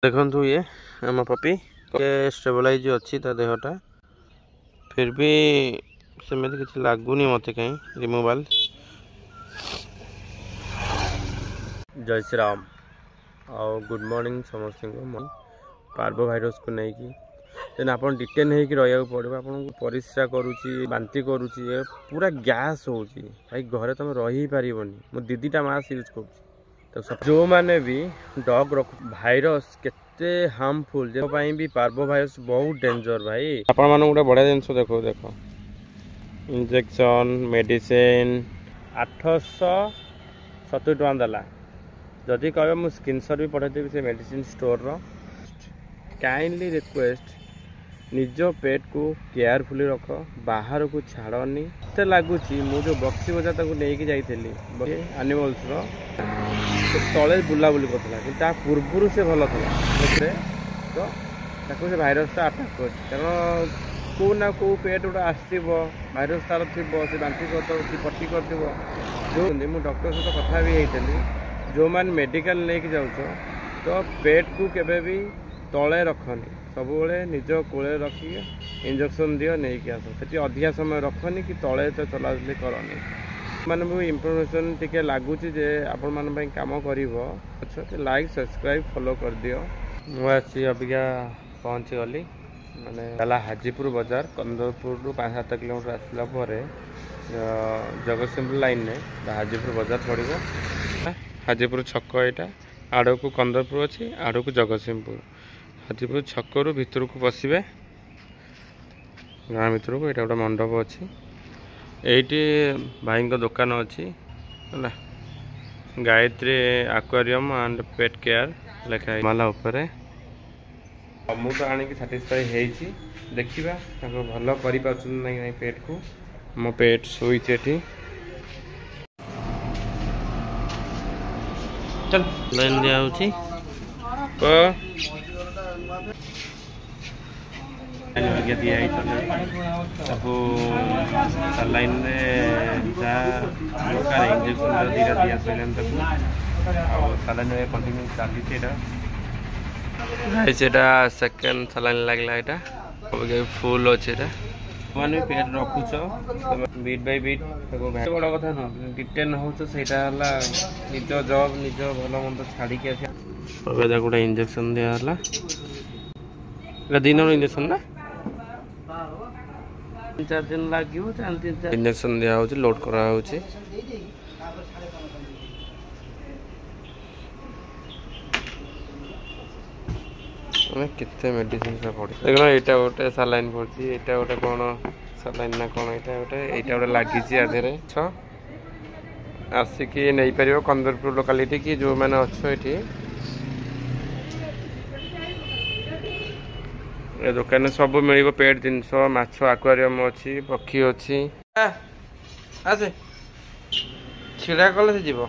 देखु ये आम पपी स्टेबलाइज अच्छी ता देहटा फिर भी सेमती किसी लगुनि मत कहीं रिमूवाल। जय श्री राम और गुड मॉर्निंग समस्त पार्बो भाइरस को लेकिन देन आप डिटेन होकर रहा पड़ो। आपन परिस्रा करुच्ची बांती करुच्ची पूरा गैस हो भाई घरे तुम रही पारबनी। मो दीदीटा मास्क यूज कर जो मैंने भी डॉग रख भाइरस केते हार्मफुल भी पार्बो भाइरस बहुत डेंजर भाई। आपण मान गोटे बढ़िया जिन देखो देख इंजेक्शन मेडिसिन 870 टका देला। जदि कह मुझे स्क्रीनशॉट भी पठेदेवी से मेडिसिन स्टोर काइंडली रिक्वेस्ट निज पेट को केयरफुली रख बाहर को छाड़नी। एत लगुच मुझे बक्सी बजा नहीं जाइली एनिमल्स तले बुलाबुली करता कि पूर्व से भल था तो से भाइरस आटाक कर कारण कौ ना कौ पेट गोटे आसो भाइरस तार थी से बांती कर पट्टी कर जो डॉक्टर सहित कथा भी होती जो मैंने मेडिकल लेके जाऊँ तो पेट को केवे भी तले रखनी सब निज कोले रखिए इंजेक्शन दियो नहीं कि आस से अधिका समय रखनी कि तले तो चलाचली करनी। मैंने भी इनफॉरमेशन टिके लगुच आपण मान कम कर लाइक सब्सक्राइब फॉलो कर दियो। मुझे अबिका पहुँची गली मैंने हाजीपुर बाजार कंदरपुर 5-7 किलोमीटर आसला जगतसिंहपुर लाइन में हाजीपुर बाजार पड़ो। हाजीपुर छक यहाँ आड़ को कंदरपुर अच्छी आड़ को जगतसिंहपुर। हाजीपुर छकरू भितर को पशिबे गाँ भितर को यहाँ गोटे मंडप अच्छी ये भाई दुकान अच्छी है Gayatri aquarium and pet care लिखा माला उपरे। मुझे तो आनिक साटिस्फाई होती देखा भल कर नहीं पेट को मो पेट शोई चल लाइन दिया सब लाइन इंजेक्शन दीटा दिया सालाइन कंटिन्यू चली सेकेंड सालाइन लगला यहाँ फुल अच्छे मैंने पेट रखुच बीट बाय बीट बड़ कथा नुह डिटेन हो निज जब निज भल मंद छाड़ी गोटे इंजेक्शन दिया दिन इंजेक्शन ना 3-4 दिन लगे इंजेक्शन दिया लोड करा केते मेडिसिन पड़े देखना यहाँ गोटे सालाइन पड़ी यहाँ गोटे कौन सालाइन ना कौन यहाँ गोटे लगी आधे आसिक नहीं पार कंदरपुर लोकालिटी कि जो मैंने अच्छे ये दुकान सब मिल पेट जिनस माछ एक्वेरियम अच्छी पक्षी अच्छी आसे छिड़ा कले से जीव।